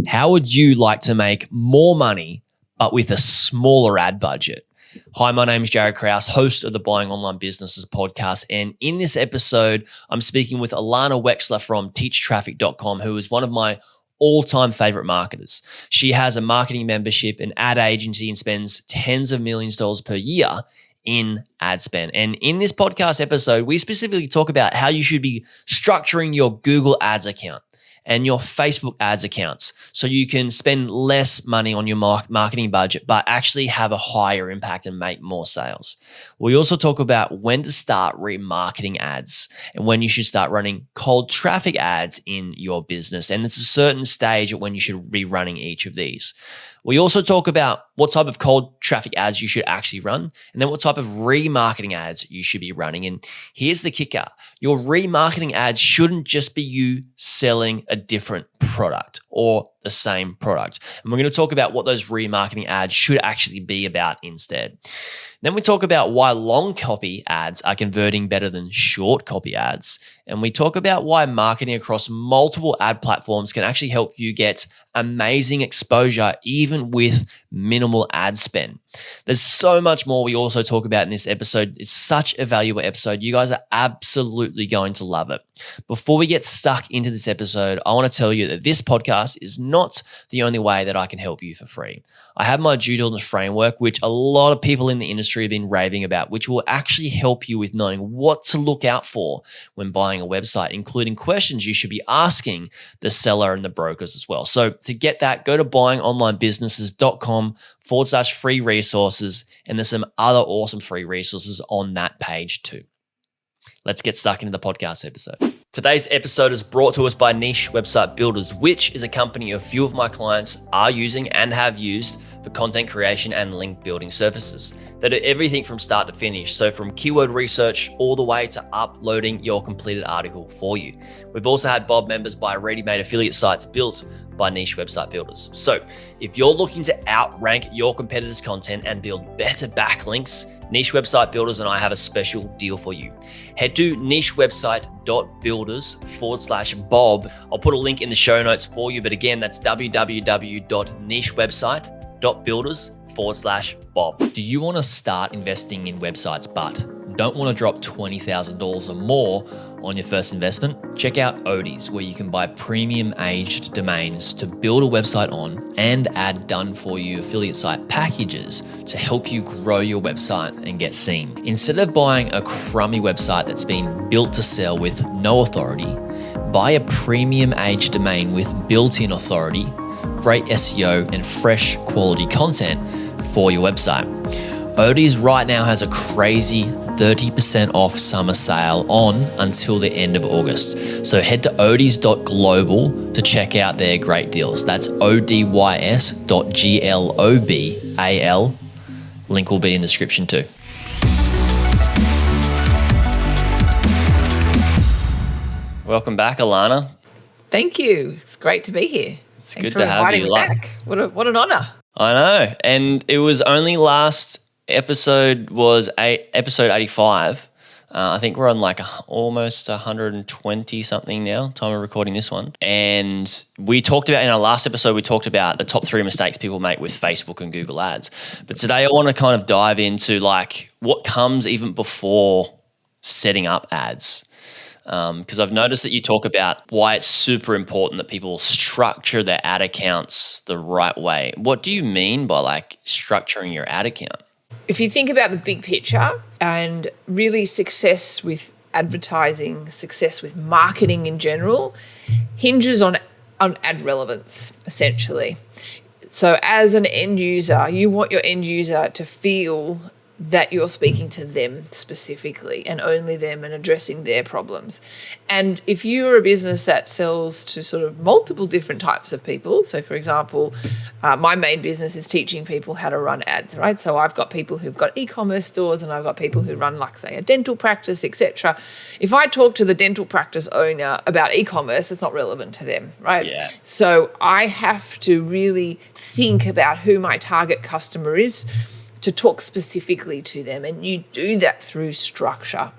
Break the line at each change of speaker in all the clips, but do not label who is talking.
How would you like to make more money, but with a smaller ad budget? Hi, my name is Jared Krause, host of the Buying Online Businesses podcast. And in this episode, I'm speaking with Ilana Weschler from teachtraffic.com, who is one of my all-time favorite marketers. She has a marketing membership, an ad agency, and spends tens of millions of dollars per year in ad spend. And in this podcast episode, we specifically talk about how you should be structuring your Google Ads account and your Facebook ads accounts so you can spend less money on your marketing budget, but actually have a higher impact and make more sales. We also talk about when to start remarketing ads and when you should start running cold traffic ads in your business. And it's a certain stage at when you should be running each of these. We also talk about what type of cold traffic ads you should actually run, and then what type of remarketing ads you should be running. And here's the kicker. Your remarketing ads shouldn't just be you selling a different product or the same product. And we're going to talk about what those remarketing ads should actually be about instead. Then we talk about why long copy ads are converting better than short copy ads. And we talk about why marketing across multiple ad platforms can actually help you get amazing exposure even with minimal ad spend. There's so much more we also talk about in this episode. It's such a valuable episode. You guys are absolutely going to love it. Before we get stuck into this episode, I want to tell you that this podcast is not the only way that I can help you for free. I have my due diligence framework, which a lot of people in the industry have been raving about, which will actually help you with knowing what to look out for when buying a website, including questions you should be asking the seller and the brokers as well. So to get that, go to buyingonlinebusinesses.com/free resources, and there's some other awesome free resources on that page too. Let's get stuck into the podcast episode. Today's episode is brought to us by Niche Website Builders, which is a company a few of my clients are using and have used for content creation and link building services. They do everything from start to finish. So from keyword research all the way to uploading your completed article for you. We've also had Bob members buy ready-made affiliate sites built by Niche Website Builders. So if you're looking to outrank your competitors' content and build better backlinks, Niche Website Builders and I have a special deal for you. Head to nichewebsite.builders/Bob. I'll put a link in the show notes for you. But again, that's www.nichewebsite.builders/Bob. Do you want to start investing in websites but don't want to drop $20,000 or more on your first investment? Check out Odys, where you can buy premium aged domains to build a website on and add done for you affiliate site packages to help you grow your website and get seen. Instead of buying a crummy website that's been built to sell with no authority, buy a premium aged domain with built-in authority, great SEO, and fresh quality content for your website. Odys right now has a crazy 30% off summer sale on until the end of August. So head to odys.global to check out their great deals. That's odys.global. Link will be in the description too. Welcome back, Ilana.
Thank you. It's great to be here.
It's good to have you
back. What an honor.
I know. And it was only last episode was episode 85. I think we're on like almost 120 something now, time of recording this one. And we talked about, in our last episode, we talked about the top 3 mistakes people make with Facebook and Google Ads. But today I want to kind of dive into like what comes even before setting up ads. Because I've noticed that you talk about why it's super important that people structure their ad accounts the right way. What do you mean by like structuring your ad account?
If you think about the big picture and really success with advertising, success with marketing in general, hinges on ad relevance, essentially. So as an end user, you want your end user to feel that you're speaking to them specifically and only them and addressing their problems. And if you're a business that sells to sort of multiple different types of people, so for example, my main business is teaching people how to run ads, right? So I've got people who've got e-commerce stores and I've got people who run like say a dental practice, etc. If I talk to the dental practice owner about e-commerce, it's not relevant to them, right?
Yeah.
So I have to really think about who my target customer is to talk specifically to them. And you do that through structuring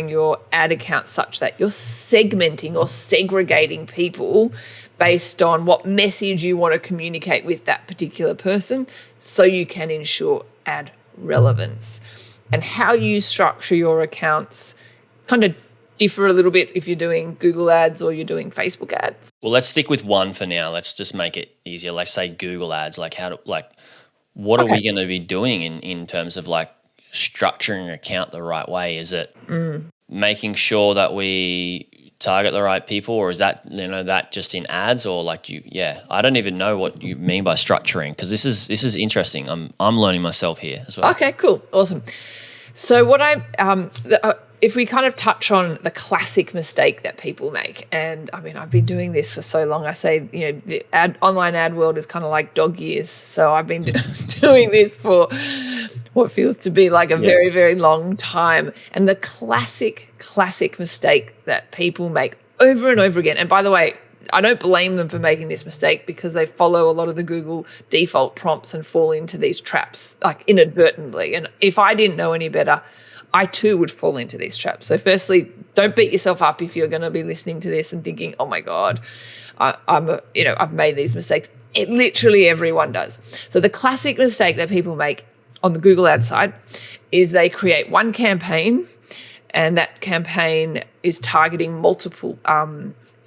your ad account such that you're segmenting or segregating people based on what message you want to communicate with that particular person so you can ensure ad relevance. And how you structure your accounts kind of differ a little bit if you're doing Google ads or you're doing Facebook ads.
Well, let's stick with one for now. Let's just make it easier. Like say Google ads, what are we going to be doing in terms of like structuring an account the right way? Is it making sure that we target the right people, or is that that just in ads, or I don't even know what you mean by structuring, because this is interesting. I'm learning myself here as well.
Okay, cool, awesome. So what if we kind of touch on the classic mistake that people make, and I mean, I've been doing this for so long. I say, the online ad world is kind of like dog years. So I've been doing this for what feels to be like a very, very long time. And the classic mistake that people make over and over again, and by the way, I don't blame them for making this mistake, because they follow a lot of the Google default prompts and fall into these traps like inadvertently. And if I didn't know any better, I too would fall into these traps. So firstly, don't beat yourself up if you're going to be listening to this and thinking, oh my God, I've made these mistakes. It literally everyone does. So the classic mistake that people make on the Google ad side is they create one campaign, and that campaign is targeting multiple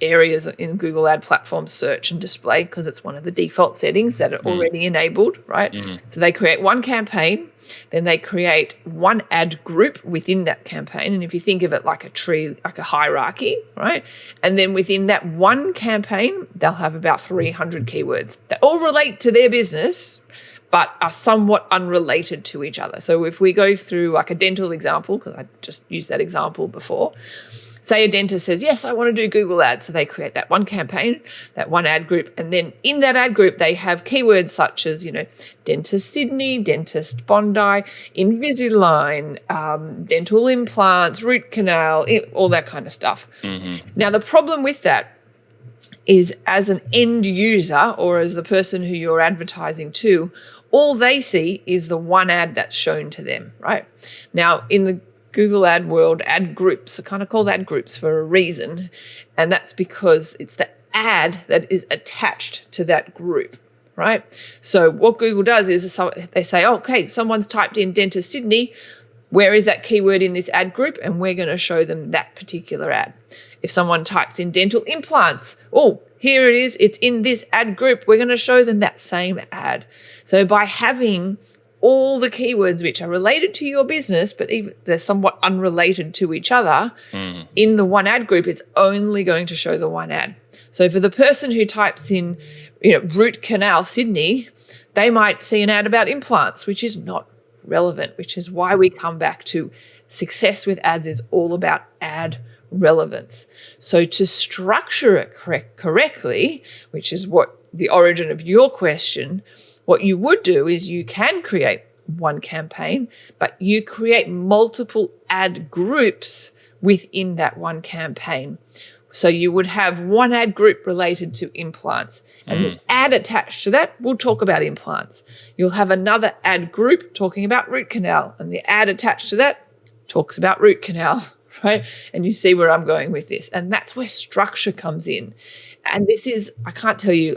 areas in Google ad platform search and display, because it's one of the default settings that are already enabled, right? So they create one campaign, then they create one ad group within that campaign. And if you think of it like a tree, like a hierarchy, right? And then within that one campaign, they'll have about 300 keywords that all relate to their business, but are somewhat unrelated to each other. So if we go through like a dental example, because I just used that example before, say a dentist says, yes, I want to do Google ads. So they create that one campaign, that one ad group. And then in that ad group, they have keywords such as, dentist Sydney, dentist Bondi, Invisalign, dental implants, root canal, all that kind of stuff. Now, the problem with that is, as an end user or as the person who you're advertising to, all they see is the one ad that's shown to them, right? Now, in the Google ad world, ad groups are kind of called ad groups for a reason, and that's because it's the ad that is attached to that group, right? So what Google does is they say, okay, someone's typed in dentist Sydney, where is that keyword in this ad group? And we're going to show them that particular ad. If someone types in dental implants, here it is, it's in this ad group, we're going to show them that same ad. So by having all the keywords which are related to your business, but even they're somewhat unrelated to each other, in the one ad group, it's only going to show the one ad. So for the person who types in, root canal Sydney, they might see an ad about implants, which is not relevant, which is why we come back to success with ads is all about ad relevance. So to structure it correctly, which is what the origin of your question, what you would do is you can create one campaign, but you create multiple ad groups within that one campaign. So you would have one ad group related to implants, and the ad attached to that will talk about implants. You'll have another ad group talking about root canal, and the ad attached to that talks about root canal, right? And you see where I'm going with this. And that's where structure comes in. And this is, I can't tell you,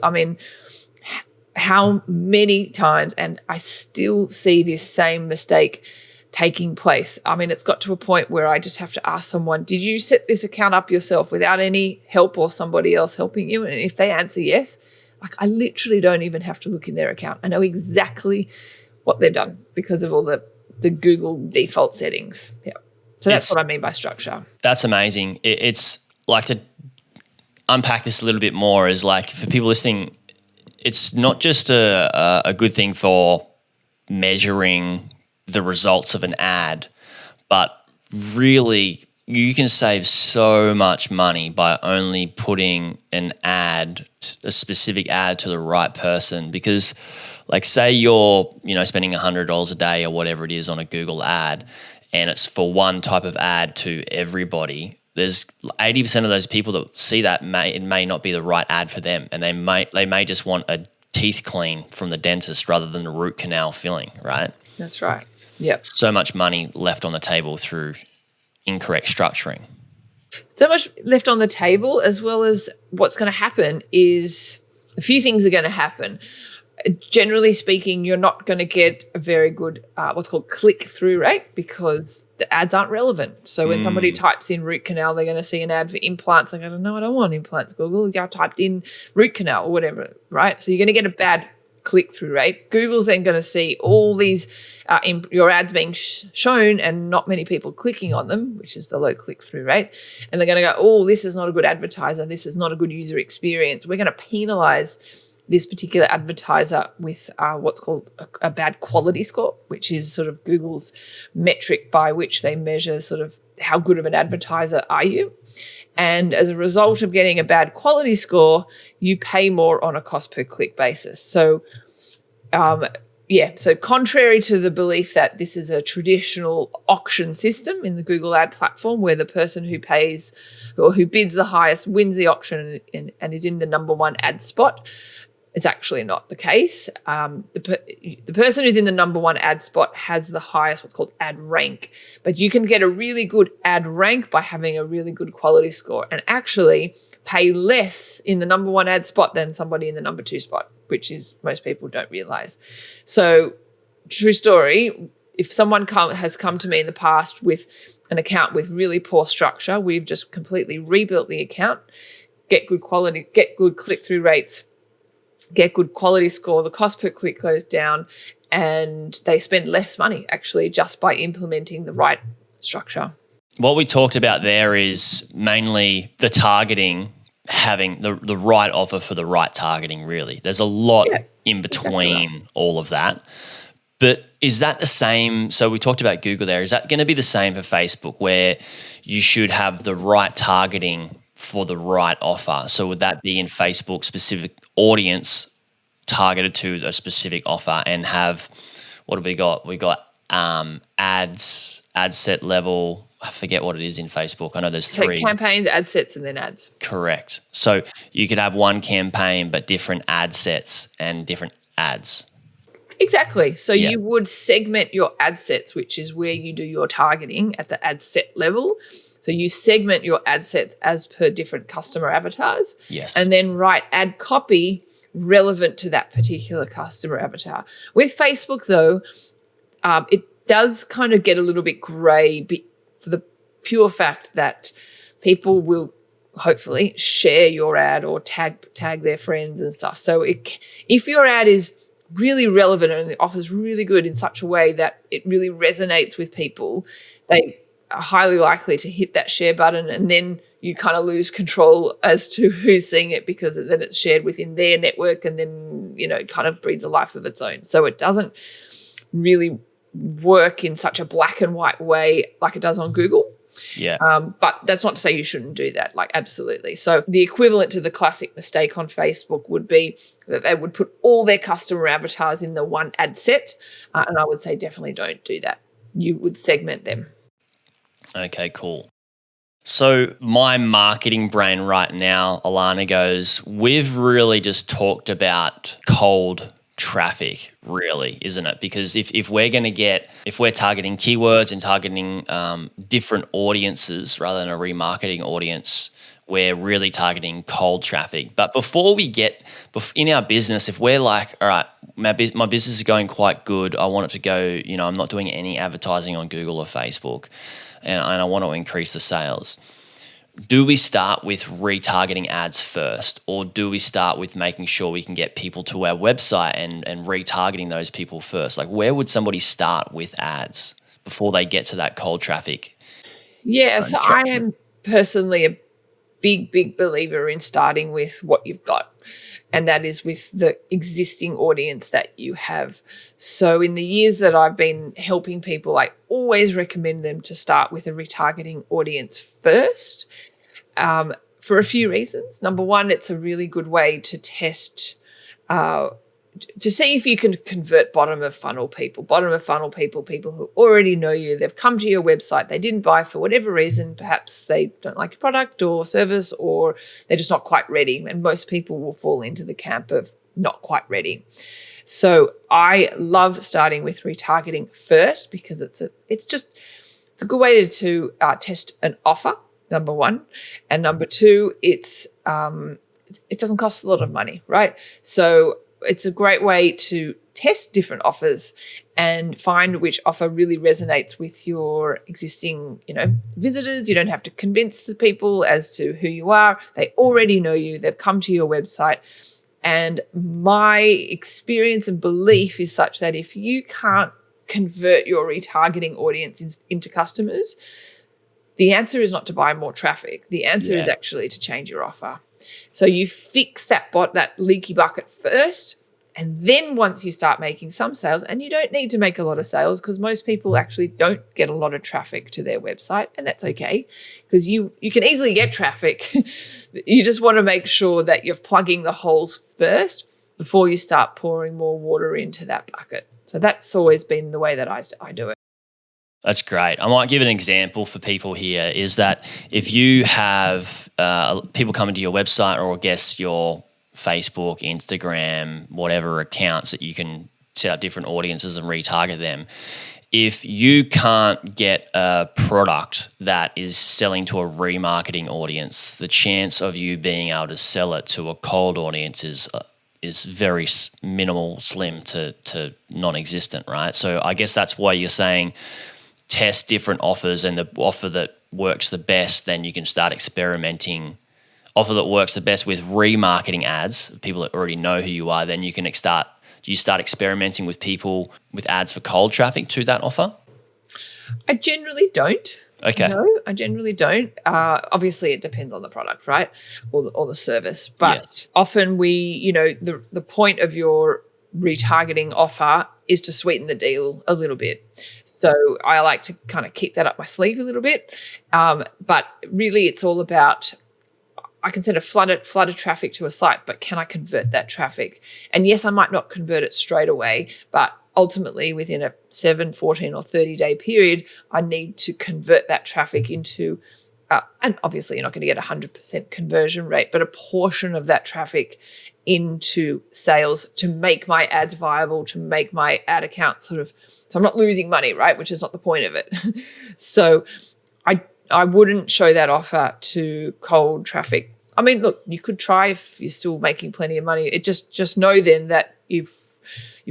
how many times, and I still see this same mistake taking place. It's got to a point where I just have to ask someone, did you set this account up yourself without any help or somebody else helping you? And if they answer yes, I literally don't even have to look in their account. I know exactly what they've done because of all the Google default settings. Yeah. So that's what I mean by structure.
That's amazing. It's like, to unpack this a little bit more, is like, for people listening, it's not just a good thing for measuring the results of an ad, but really you can save so much money by only putting an ad, a specific ad, to the right person. Because like, say you're, spending $100 a day or whatever it is on a Google ad, and it's for one type of ad to everybody, there's 80% of those people that see that it may not be the right ad for them, and they may just want a teeth clean from the dentist rather than a root canal filling, right?
That's right. Yep.
So much money left on the table through incorrect structuring.
So much left on the table, as well as what's going to happen is a few things are going to happen. Generally speaking, you're not going to get a very good what's called click-through rate because the ads aren't relevant. So when somebody types in root canal, they're going to see an ad for implants. They're going to no, I don't want implants, Google. I typed in root canal or whatever, right? So you're going to get a bad click-through rate. Google's then going to see all these your ads being shown and not many people clicking on them, which is the low click-through rate. And they're going to go, oh, this is not a good advertiser. This is not a good user experience. We're going to penalize this particular advertiser with what's called a bad quality score, which is sort of Google's metric by which they measure sort of how good of an advertiser are you. And as a result of getting a bad quality score, you pay more on a cost per click basis. So, so contrary to the belief that this is a traditional auction system in the Google ad platform where the person who pays or who bids the highest wins the auction and is in the number one ad spot, it's actually not the case. The person who's in the number one ad spot has the highest what's called ad rank, but you can get a really good ad rank by having a really good quality score and actually pay less in the number one ad spot than somebody in the number two spot, which is most people don't realize. So true story, if someone has come to me in the past with an account with really poor structure, we've just completely rebuilt the account, get good quality, get good click-through rates, get good quality score, the cost per click goes down, and they spend less money actually just by implementing the right structure.
What we talked about there is mainly the targeting, having the right offer for the right targeting, really. There's a lot in between all of that. But is that the same? So we talked about Google there. Is that going to be the same for Facebook where you should have the right targeting for the right offer? So would that be in Facebook specific audience targeted to a specific offer and have, what have we got? We got ads, ad set level. I forget what it is in Facebook. I know there's three.
Campaigns, ad sets, and then ads.
Correct. So you could have one campaign but different ad sets and different ads.
Exactly. So you would segment your ad sets, which is where you do your targeting at the ad set level. So you segment your ad sets as per different customer avatars.
Yes.
And then write ad copy relevant to that particular customer avatar. With Facebook, though, it does kind of get a little bit grey for the pure fact that people will hopefully share your ad or tag their friends and stuff. So if your ad is really relevant and the offer is really good in such a way that it really resonates with people, they are highly likely to hit that share button, and then you kind of lose control as to who's seeing it because then it's shared within their network and then, it kind of breathes a life of its own. So it doesn't really work in such a black and white way like it does on Google.
Yeah.
But that's not to say you shouldn't do that, like absolutely. So the equivalent to the classic mistake on Facebook would be that they would put all their customer avatars in the one ad set, and I would say definitely don't do that. You would segment them.
Okay, cool. So my marketing brain right now, Ilana, goes, we've really just talked about cold traffic, really, isn't it? Because if we're targeting keywords and targeting different audiences rather than a remarketing audience, we're really targeting cold traffic. But before we get in our business, if we're like, all right, my business is going quite good, I want it to go, I'm not doing any advertising on Google or Facebook, and I want to increase the sales. Do we start with retargeting ads first, or do we start with making sure we can get people to our website and retargeting those people first? Like, where would somebody start with ads before they get to that cold traffic?
Yeah, so I am personally a big believer in starting with what you've got, and that is with the existing audience that you have. So in the years that I've been helping people, I always recommend them to start with a retargeting audience first, for a few reasons. Number one, it's a really good way to test to see if you can convert bottom of funnel people who already know you, they've come to your website, they didn't buy for whatever reason, perhaps they don't like your product or service, or they're just not quite ready. And most people will fall into the camp of not quite ready. So I love starting with retargeting first because it's a good way to test an offer number one. And number two, it doesn't cost a lot of money, right? So it's a great way to test different offers and find which offer really resonates with your existing, visitors. You don't have to convince the people as to who you are. They already know you. They've come to your website. And my experience and belief is such that if you can't convert your retargeting audience into customers, the answer is not to buy more traffic. The answer is actually to change your offer. So you fix that leaky bucket first. And then once you start making some sales, and you don't need to make a lot of sales because most people actually don't get a lot of traffic to their website, and that's okay because you can easily get traffic. You just want to make sure that you're plugging the holes first before you start pouring more water into that bucket. So that's always been the way that I do it.
That's great. I might give an example for people here is that if you have people coming to your website or I guess your Facebook, Instagram, whatever accounts that you can set up different audiences and retarget them. If you can't get a product that is selling to a remarketing audience, the chance of you being able to sell it to a cold audience is very minimal, slim to non-existent, right? So I guess that's why you're saying test different offers, and the offer that works the best, then you can start experimenting. Offer that works the best with remarketing ads, people that already know who you are, then you can start experimenting with people with ads for cold traffic to that offer?
I generally don't.
Okay.
No, I generally don't. Obviously, it depends on the product, right, or the service. But often the point of your retargeting offer is to sweeten the deal a little bit. So I like to kind of keep that up my sleeve a little bit. But really, it's all about, I can send a flood of traffic to a site, but can I convert that traffic? And yes, I might not convert it straight away, but ultimately within a 7, 14 or 30-day period, I need to convert that traffic into, and obviously you're not going to get 100% conversion rate, but a portion of that traffic into sales to make my ads viable, to make my ad account so I'm not losing money, right? Which is not the point of it. So I wouldn't show that offer to cold traffic. I mean, look, you could try if you're still making plenty of money. It just know then that you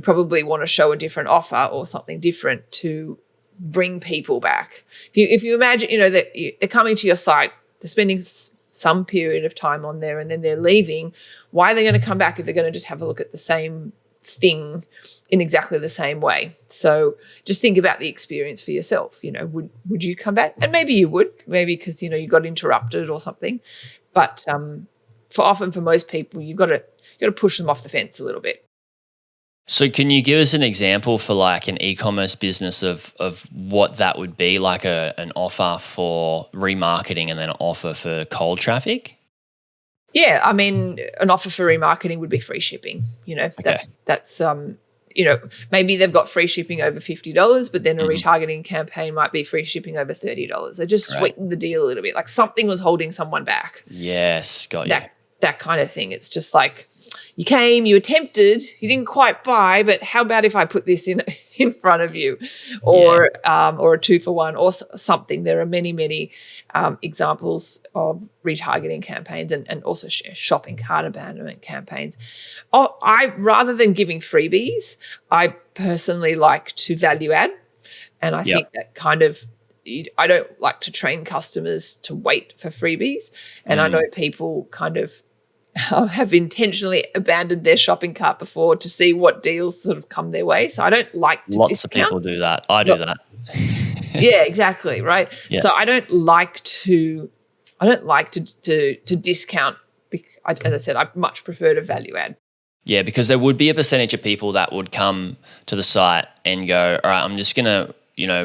probably want to show a different offer or something different to bring people back. If you imagine, that they're coming to your site, they're spending some period of time on there and then they're leaving, why are they going to come back if they're going to just have a look at the same thing in exactly the same way? So just think about the experience for yourself. Would you come back? And maybe you would, maybe because you got interrupted or something. But for most people, you've got to push them off the fence a little bit.
So can you give us an example for like an e-commerce business of what that would be, like an offer for remarketing and then an offer for cold traffic?
Yeah, I mean, an offer for remarketing would be free shipping. That's maybe they've got free shipping over $50, but then a retargeting campaign might be free shipping over $30. They just sweeten the deal a little bit, like something was holding someone back.
Yes, got you.
That kind of thing. It's just like you came, you attempted, you didn't quite buy, but how about if I put this in front of you, or a 2-for-1 or something. There are many examples of retargeting campaigns and also shopping cart abandonment campaigns. Rather than giving freebies, I personally like to value add, and I think that kind of, I don't like to train customers to wait for freebies, and I know people kind of have intentionally abandoned their shopping cart before to see what deals sort of come their way. So I don't like to
Lots
discount.
of people do that. I do that.
Yeah, exactly. Right. Yeah. So I don't like to discount. As I said, I much prefer to value add.
Yeah, because there would be a percentage of people that would come to the site and go, all right, I'm just going to,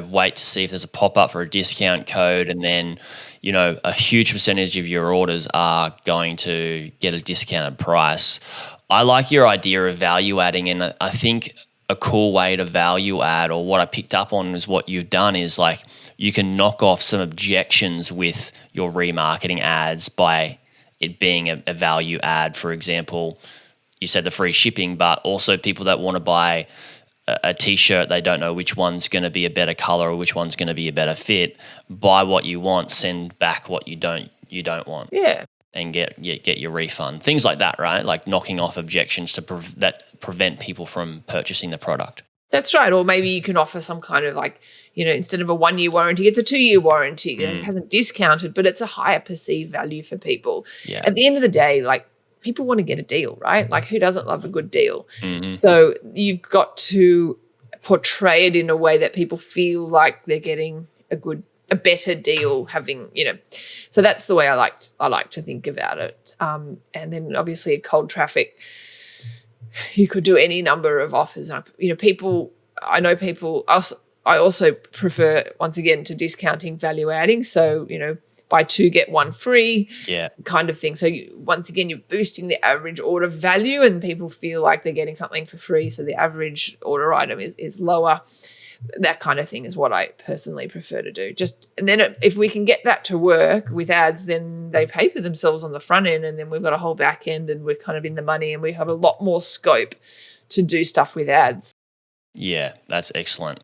wait to see if there's a pop-up for a discount code, and then, a huge percentage of your orders are going to get a discounted price. I like your idea of value adding, and I think a cool way to value add, or what I picked up on is what you've done is like you can knock off some objections with your remarketing ads by it being a value add. For example, you said the free shipping, but also people that want to buy a t-shirt, they don't know which one's going to be a better color or which one's going to be a better fit. Buy what you want, send back what you don't want.
Yeah.
And get your refund. Things like that, right? Like knocking off objections that prevent people from purchasing the product.
That's right. Or maybe you can offer some kind of like, instead of a 1-year warranty, it's a 2-year warranty. It hasn't discounted, but it's a higher perceived value for people.
Yeah.
At the end of the day, like, people want to get a deal, right? Like, who doesn't love a good deal?
Mm-hmm.
So you've got to portray it in a way that people feel like they're getting a better deal, having, so that's the way I like to think about it. And then obviously cold traffic, you could do any number of offers. I also prefer, once again, to discounting, value adding. So, buy 2, get 1 free, kind of thing. So once again, you're boosting the average order value and people feel like they're getting something for free. So the average order item is lower. That kind of thing is what I personally prefer to do. And then if we can get that to work with ads, then they pay for themselves on the front end, and then we've got a whole back end and we're kind of in the money and we have a lot more scope to do stuff with ads.
Yeah, that's excellent.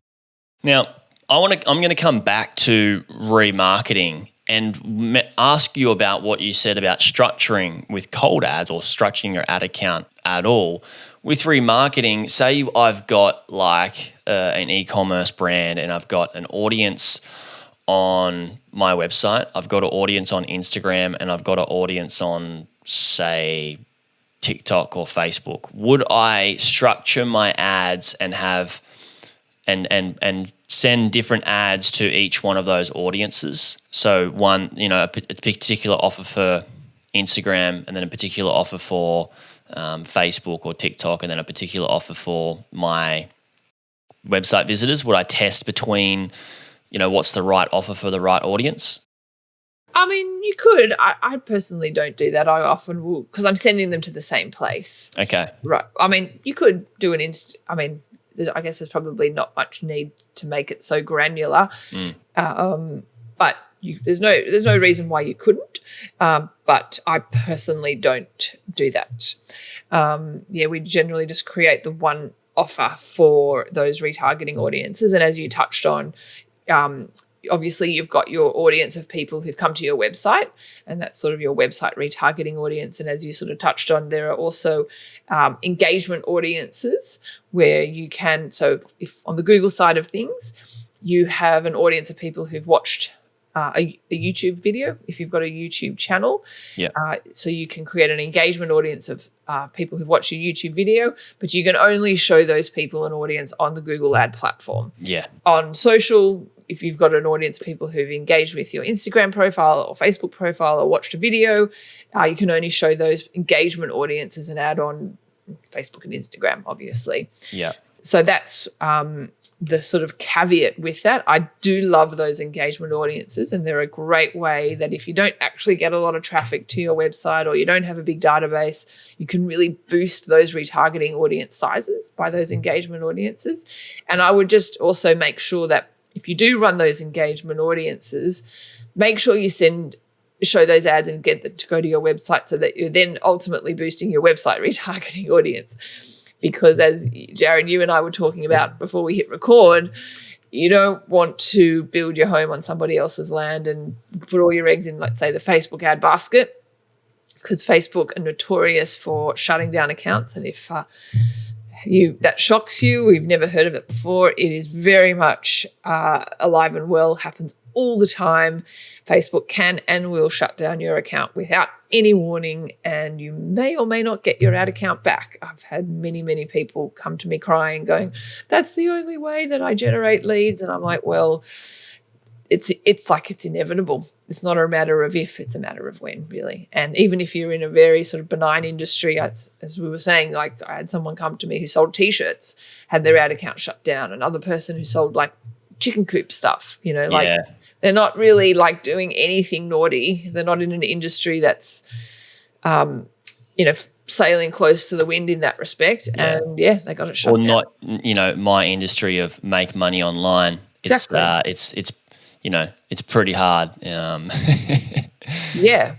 Now, I'm going to come back to remarketing and ask you about what you said about structuring with cold ads or structuring your ad account at all. With remarketing, say I've got like an e-commerce brand and I've got an audience on my website, I've got an audience on Instagram, and I've got an audience on, say, TikTok or Facebook. Would I structure my ads and have and send different ads to each one of those audiences? So one, a particular offer for Instagram, and then a particular offer for Facebook or TikTok, and then a particular offer for my website visitors. Would I test between, what's the right offer for the right audience?
I mean, you could. I personally don't do that. I often will, because I'm sending them to the same place.
Okay.
Right. I mean, you could do I guess there's probably not much need to make it so granular, but there's no reason why you couldn't. But I personally don't do that. We generally just create the one offer for those retargeting audiences, and as you touched on, obviously you've got your audience of people who've come to your website, and that's sort of your website retargeting audience. And as you sort of touched on, there are also engagement audiences where you can, so if on the Google side of things, you have an audience of people who've watched a YouTube video, if you've got a YouTube channel. So you can create an engagement audience of people who've watched your YouTube video, but you can only show those people an audience on the Google ad platform.
Yeah.
On social, if you've got an audience of people who've engaged with your Instagram profile or Facebook profile or watched a video, you can only show those engagement audiences an ad on Facebook and Instagram, obviously.
Yeah.
So that's the sort of caveat with that. I do love those engagement audiences, and they're a great way that if you don't actually get a lot of traffic to your website or you don't have a big database, you can really boost those retargeting audience sizes by those engagement audiences. And I would just also make sure that if you do run those engagement audiences, make sure you show those ads and get them to go to your website, so that you're then ultimately boosting your website retargeting audience. Because as Jared, you and I were talking about before we hit record, you don't want to build your home on somebody else's land and put all your eggs in, let's say, the Facebook ad basket, because Facebook are notorious for shutting down accounts. And if that shocks you, we've never heard of it before, it is very much alive and well, happens all the time. Facebook can and will shut down your account without any warning, and you may or may not get your ad account back. I've had many, many people come to me crying, going, that's the only way that I generate leads. And I'm like, well, it's like it's inevitable. It's not a matter of if, it's a matter of when, really. And even if you're in a very sort of benign industry, as we were saying, like I had someone come to me who sold T-shirts, had their ad account shut down. Another person who sold like chicken coop stuff, they're not really like doing anything naughty. They're not in an industry that's, sailing close to the wind in that respect. Yeah. And they got it shut down.
Or not, my industry of make money online.
Exactly.
It's pretty hard.
Yeah.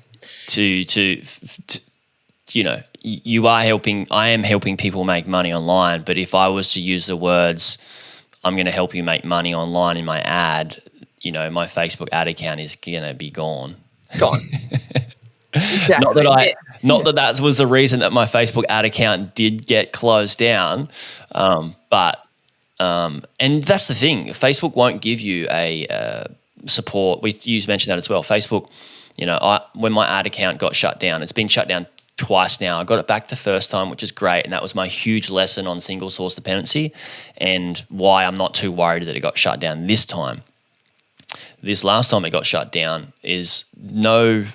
I am helping people make money online. But if I was to use the words, I'm going to help you make money online in my ad, my Facebook ad account is going to be gone.
Gone.
Not
Exactly.
that was the reason that my Facebook ad account did get closed down. But that's the thing. Facebook won't give you a support. You mentioned that as well. Facebook, when my ad account got shut down, it's been shut down twice now. I got it back the first time, which is great. And that was my huge lesson on single source dependency and why I'm not too worried that it got shut down this time. This last time it got shut down is no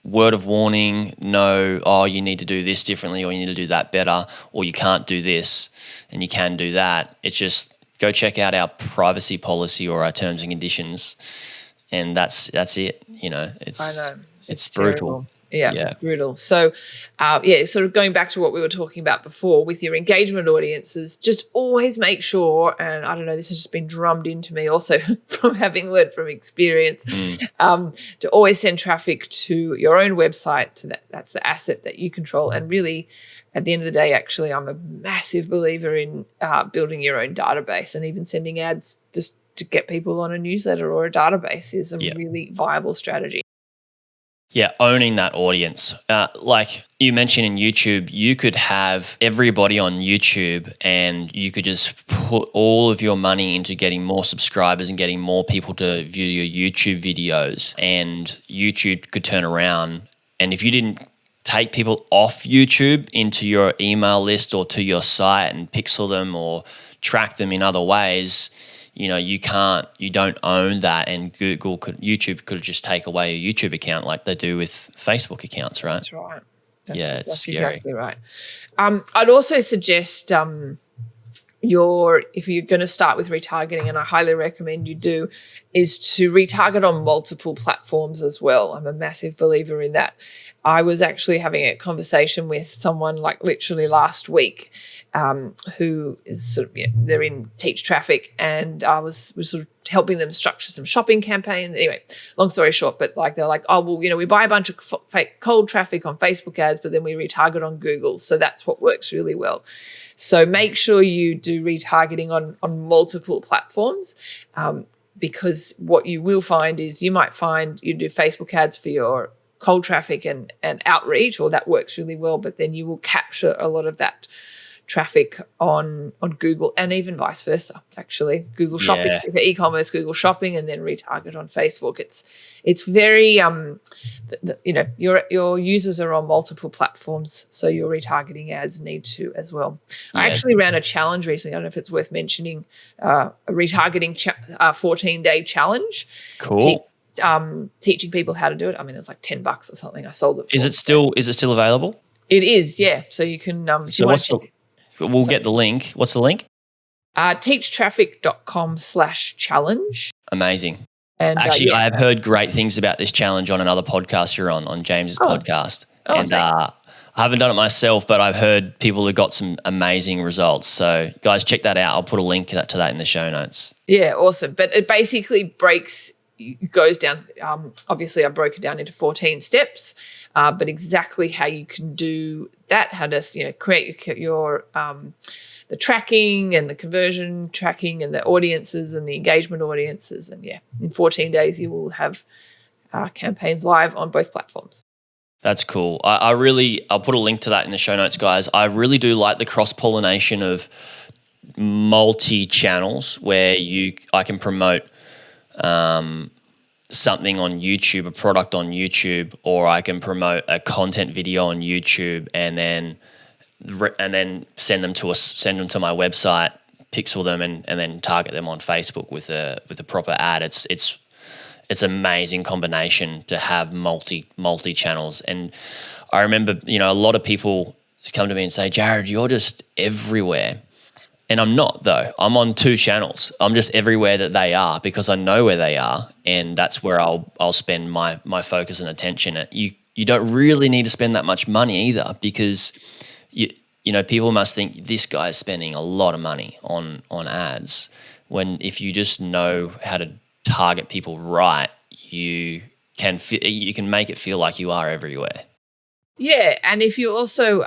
word of warning, you need to do this differently or you need to do that better or you can't do this and you can do that. It's just go check out our privacy policy or our terms and conditions and that's it.
I know.
It's brutal.
Yeah, it's brutal. So, sort of going back to what we were talking about before with your engagement audiences, just always make sure, and I don't know, this has just been drummed into me also from having learned from experience, to always send traffic to your own website. That's the asset that you control. And really, at the end of the day, actually, I'm a massive believer in building your own database, and even sending ads just to get people on a newsletter or a database is a really viable strategy.
Yeah, owning that audience. Like you mentioned in YouTube, you could have everybody on YouTube and you could just put all of your money into getting more subscribers and getting more people to view your YouTube videos, and YouTube could turn around. And if you didn't take people off YouTube into your email list or to your site and pixel them or track them in other ways, you don't own that, and YouTube could just take away your YouTube account like they do with Facebook accounts, right?
That's right.
It's scary.
Exactly right. I'd also suggest if you're going to start with retargeting, and I highly recommend you do, is to retarget on multiple platforms as well. I'm a massive believer in that. I was actually having a conversation with someone like literally last week, who is sort of, they're in Teach Traffic, and I was sort of helping them structure some shopping campaigns. Anyway, long story short, but they're like, oh, well, we buy a bunch of fake cold traffic on Facebook ads, but then we retarget on Google. So that's what works really well. So make sure you do retargeting on multiple platforms, because what you will find is you might find you do Facebook ads for your cold traffic and outreach, or that works really well, but then you will capture a lot of that traffic on Google, and even vice versa, actually. Google Shopping for e-commerce, Google Shopping, and then retarget on Facebook. It's very your users are on multiple platforms, so your retargeting ads need to as well. I actually ran a challenge recently. I don't know if it's worth mentioning, a retargeting 14-day challenge.
Cool.
Teaching people how to do it. I mean, it's like $10 or something. I sold it for.
Is it still available?
It is, yeah. So you can
we'll get the link. What's the link?
teachtraffic.com/challenge.
Amazing.
And
actually, I have heard great things about this challenge on another podcast you're on James's podcast. And I haven't done it myself, but I've heard people who got some amazing results. So guys, check that out. I'll put a link to that in the show notes.
Yeah, awesome. But it basically goes down, obviously I broke it down into 14 steps, but exactly how you can do that, how to create your the tracking and the conversion tracking and the audiences and the engagement audiences, and in 14 days you will have campaigns live on both platforms.
That's cool. I'll put a link to that in the show notes, guys. I really do like the cross-pollination of multi-channels where I can promote something on YouTube, a product on YouTube, or I can promote a content video on YouTube and then send them to my website, pixel them, and then target them on Facebook with a proper ad. It's amazing combination to have multi channels. And I remember, a lot of people come to me and say, Jared, you're just everywhere. And I'm not, though. I'm on 2 channels. I'm just everywhere that they are because I know where they are, and that's where I'll spend my focus and attention. You don't really need to spend that much money either, because people must think this guy's spending a lot of money on ads, when if you just know how to target people right, you can make it feel like you are everywhere.
Yeah, and if you're also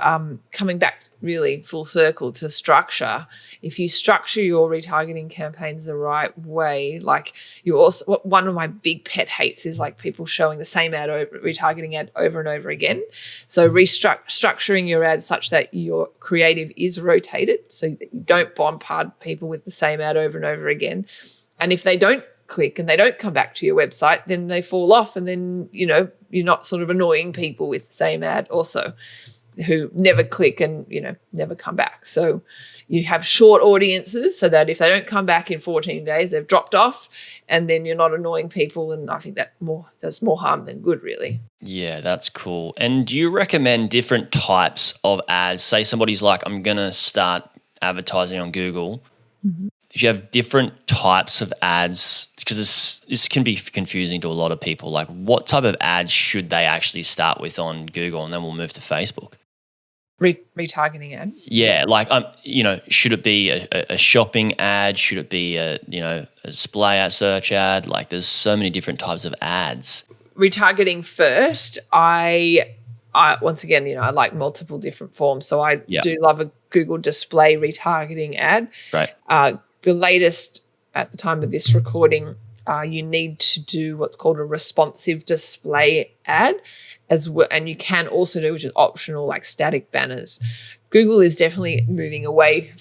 coming back really full circle to structure, if you structure your retargeting campaigns the right way, like you also, one of my big pet hates is like people showing the same retargeting ad over and over again. So structuring your ads such that your creative is rotated so that you don't bombard people with the same ad over and over again. And if they don't click and they don't come back to your website, then they fall off, and then you're not sort of annoying people with the same ad also who never click and never come back. So you have short audiences so that if they don't come back in 14 days, they've dropped off, and then you're not annoying people. And I think that does more harm than good, really.
Yeah, that's cool. And do you recommend different types of ads? Say somebody's like, I'm going to start advertising on Google.
Mm-hmm.
If you have different types of ads, because this can be confusing to a lot of people, like what type of ads should they actually start with on Google, and then we'll move to Facebook?
Retargeting ad.
Yeah, like should it be a shopping ad? Should it be a display ad, search ad? Like there's so many different types of ads.
Retargeting first, I once again, I like multiple different forms. So I do love a Google display retargeting ad.
Right.
The latest at the time of this recording, you need to do what's called a responsive display ad as well. And you can also do, which is optional, like static banners. Google is definitely moving away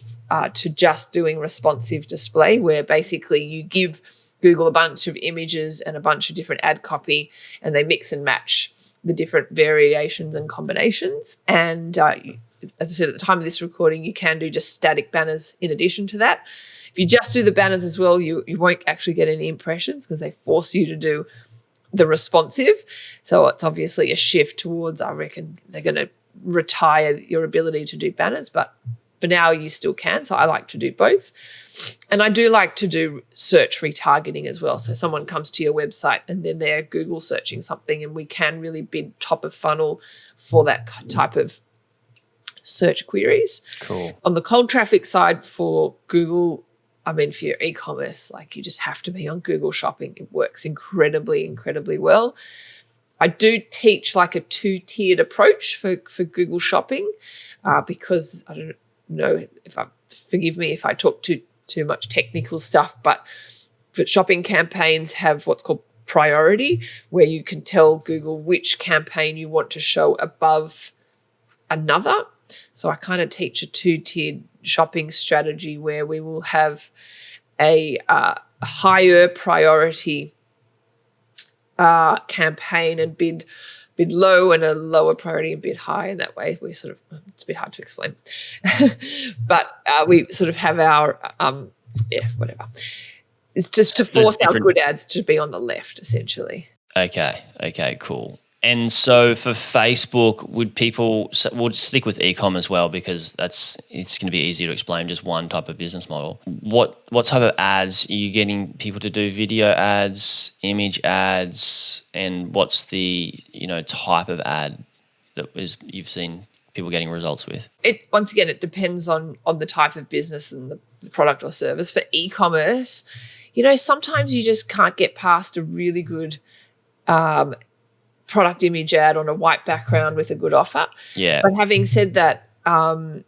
to just doing responsive display, where basically you give Google a bunch of images and a bunch of different ad copy, and they mix and match the different variations and combinations. And as I said, at the time of this recording, you can do just static banners in addition to that. If you just do the banners as well, you won't actually get any impressions because they force you to do the responsive. So it's obviously a shift towards, I reckon, they're going to retire your ability to do banners, but for now you still can. So I like to do both. And I do like to do search retargeting as well. So someone comes to your website and then they're Google searching something, and we can really bid top of funnel for that type of search queries.
Cool.
On the cold traffic side for Google, for your e-commerce, like you just have to be on Google Shopping. It works incredibly, incredibly well. I do teach like a 2-tiered approach for Google Shopping because I don't know forgive me if I talk too much technical stuff, but shopping campaigns have what's called priority, where you can tell Google which campaign you want to show above another. So I kind of teach a 2-tiered shopping strategy where we will have a higher priority campaign and bid low, and a lower priority and bid high. And that way it's a bit hard to explain. But we sort of have our, whatever. It's just to force our good ads to be on the left, essentially.
Okay, cool. And so for Facebook, we'll stick with e-com as well, because it's going to be easier to explain just one type of business model. What type of ads are you getting people to do? Video ads, image ads, and what's the type of ad that you've seen people getting results with?
Once again, it depends on the type of business and the product or service. For e-commerce, sometimes you just can't get past a really good product image ad on a white background with a good offer.
Yeah.
But having said that, I've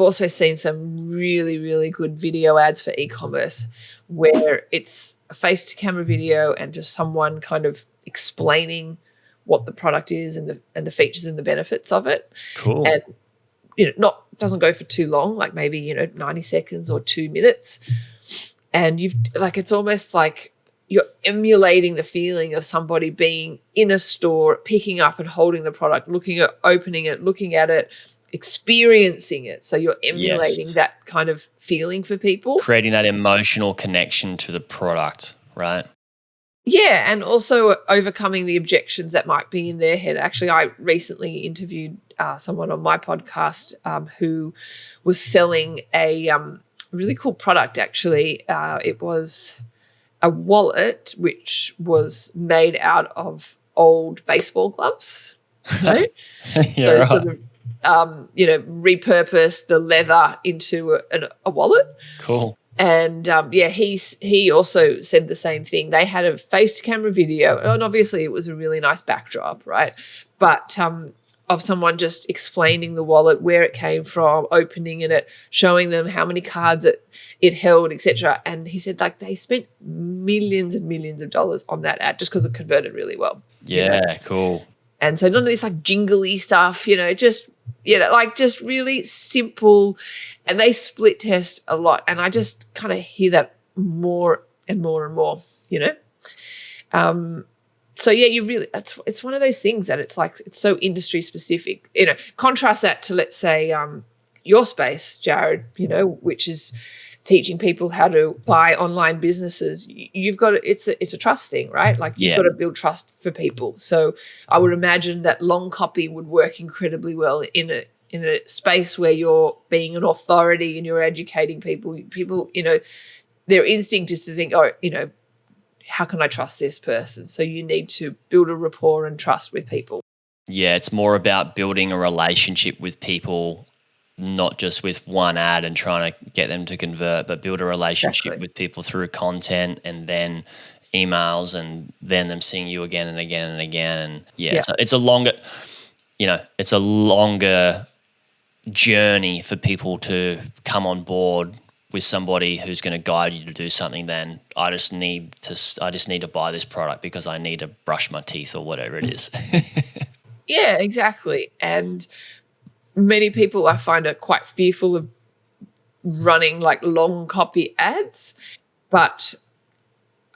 also seen some really, really good video ads for e-commerce where it's a face-to-camera video and just someone kind of explaining what the product is and the features and the benefits of it.
Cool.
And doesn't go for too long, like maybe 90 seconds or 2 minutes. And it's almost like you're emulating the feeling of somebody being in a store, picking up and holding the product, opening it, looking at it, experiencing it. So you're emulating that kind of feeling for people.
Creating that emotional connection to the product, right?
Yeah, and also overcoming the objections that might be in their head. Actually, I recently interviewed someone on my podcast who was selling a really cool product, actually. It was a wallet which was made out of old baseball gloves. Right?
Yeah, right.
Sort of, repurposed the leather into a wallet.
Cool.
And he also said the same thing. They had a face-to-camera video, and obviously it was a really nice backdrop, right? But of someone just explaining the wallet, where it came from, opening it, showing them how many cards it held, etc. And he said, like, they spent millions and millions of dollars on that ad just because it converted really well.
Yeah, cool.
And so none of this like jingly stuff, just really simple. And they split test a lot. And I just kind of hear that more and more and more, So yeah, it's one of those things that it's like, it's so industry specific. Contrast that to, let's say, your space, Jared, which is teaching people how to buy online businesses. You've got it's a trust thing, right? Like you've got to build trust for people. So I would imagine that long copy would work incredibly well in a space where you're being an authority and you're educating people. People, their instinct is to think, how can I trust this person? So you need to build a rapport and trust with people.
Yeah, it's more about building a relationship with people, not just with one ad and trying to get them to convert, but build a relationship with people through content and then emails and then them seeing you again and again and again. And it's a longer journey for people to come on board with somebody who's going to guide you to do something than I just need to buy this product because I need to brush my teeth or whatever it is.
Yeah, exactly. And many people, I find, are quite fearful of running like long copy ads, but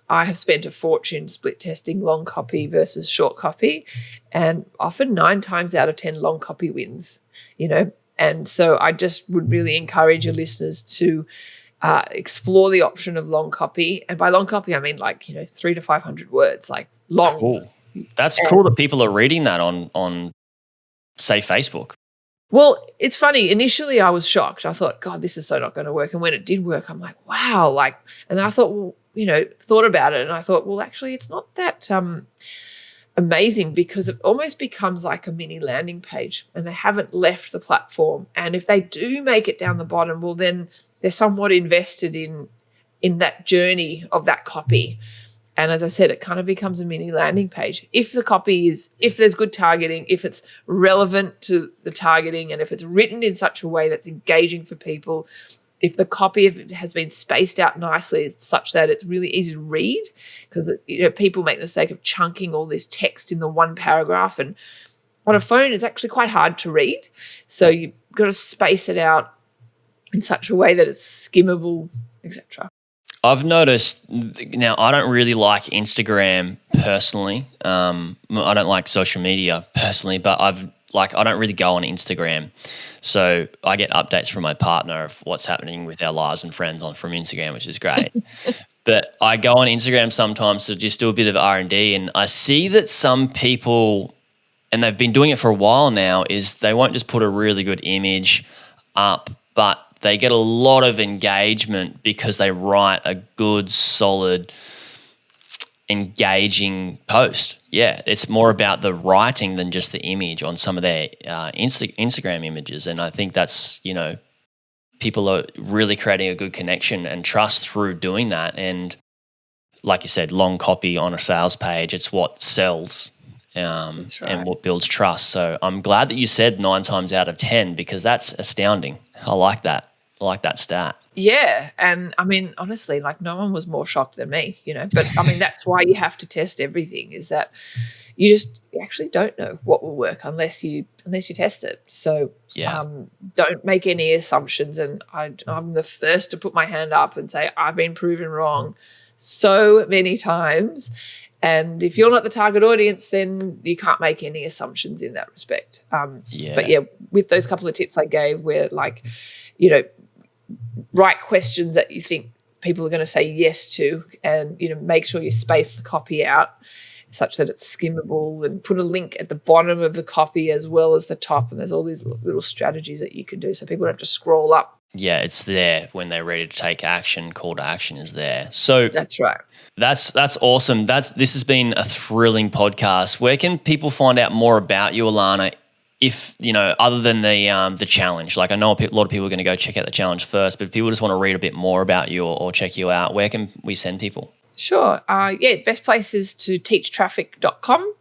I have spent a fortune split testing long copy versus short copy, and often 9 times out of 10 long copy wins, And so I just would really encourage your listeners to explore the option of long copy. And by long copy, I mean 300 to 500 words, like long.
Cool. That's cool that people are reading that on say Facebook.
Well, it's funny. Initially, I was shocked. I thought, God, this is so not going to work. And when it did work, I'm like, wow. And then I thought, thought about it. And I thought, well, actually, it's not that amazing because it almost becomes like a mini landing page and they haven't left the platform. And if they do make it down the bottom, well, then they're somewhat invested in that journey of that copy. And as I said, it kind of becomes a mini landing page. If there's good targeting, if it's relevant to the targeting, and if it's written in such a way that's engaging for people, if the copy has been spaced out nicely such that it's really easy to read, because people make the mistake of chunking all this text in the one paragraph, and on a phone it's actually quite hard to read. So you've got to space it out in such a way that it's skimmable, etc.
I've noticed now I don't really like Instagram personally. I don't like social media personally, but I don't really go on Instagram. So I get updates from my partner of what's happening with our lives and friends from Instagram, which is great. But I go on Instagram sometimes to just do a bit of R&D, and I see that some people, and they've been doing it for a while now, is they won't just put a really good image up, but they get a lot of engagement because they write a good, solid, engaging post. Yeah, it's more about the writing than just the image on some of their Instagram images. And I think that's, people are really creating a good connection and trust through doing that. And like you said, long copy on a sales page, it's what sells. That's right. And what builds trust. So I'm glad that you said 9 times out of 10 because that's astounding. I like that. I like that stat.
Yeah. And I mean, honestly, no one was more shocked than me, But I mean, that's why you have to test everything, is that you actually don't know what will work unless you test it. So don't make any assumptions. And I'm the first to put my hand up and say, I've been proven wrong so many times. And if you're not the target audience, then you can't make any assumptions in that respect. But with those couple of tips I gave, where write questions that you think people are going to say yes to, and make sure you space the copy out such that it's skimmable, and put a link at the bottom of the copy as well as the top. And there's all these little strategies that you can do so people don't have to scroll up.
Yeah, it's there when they're ready to take action. Call to action is there. So
that's right.
That's awesome. This has been a thrilling podcast. Where can people find out more about you, Ilana? if, other than the challenge, like I know a lot of people are going to go check out the challenge first, but if people just want to read a bit more about you or check you out, where can we send people?
Sure. Best place is to teachtraffic.com.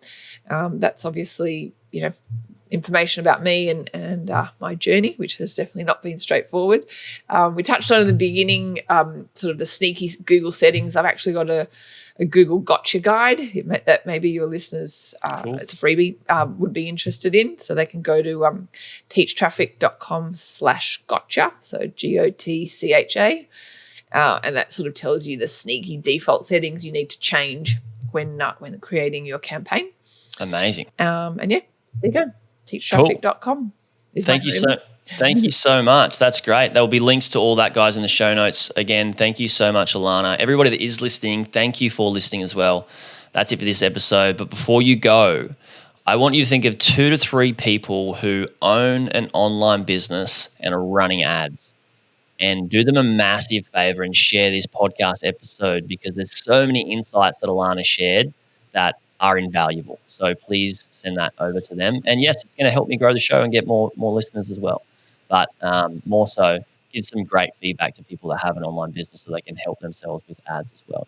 That's obviously, information about me and my journey, which has definitely not been straightforward. We touched on in the beginning, sort of the sneaky Google settings. I've actually got a Google Gotcha guide that maybe your listeners,
Cool.
It's a freebie, would be interested in. So they can go to teachtraffic.com/gotcha, so GOTCHA. And that sort of tells you the sneaky default settings you need to change when creating your campaign.
Amazing.
There you go. Teachtraffic.com.
Thank you so much. That's great. There will be links to all that, guys, in the show notes. Again, thank you so much, Ilana. Everybody that is listening, thank you for listening as well. That's it for this episode. But before you go, I want you to think of 2 to 3 people who own an online business and are running ads. And do them a massive favor and share this podcast episode, because there's so many insights that Ilana shared that are invaluable. So please send that over to them. And yes, it's going to help me grow the show and get more listeners as well. But more so, give some great feedback to people that have an online business so they can help themselves with ads as well.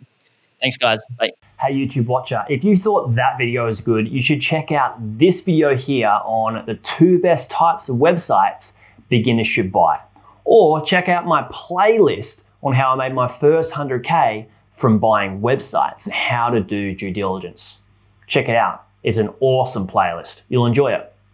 Thanks, guys. Bye.
Hey, YouTube watcher, if you thought that video was good, you should check out this video here on the 2 best types of websites beginners should buy. Or check out my playlist on how I made my first 100K from buying websites and how to do due diligence. Check it out. It's an awesome playlist. You'll enjoy it.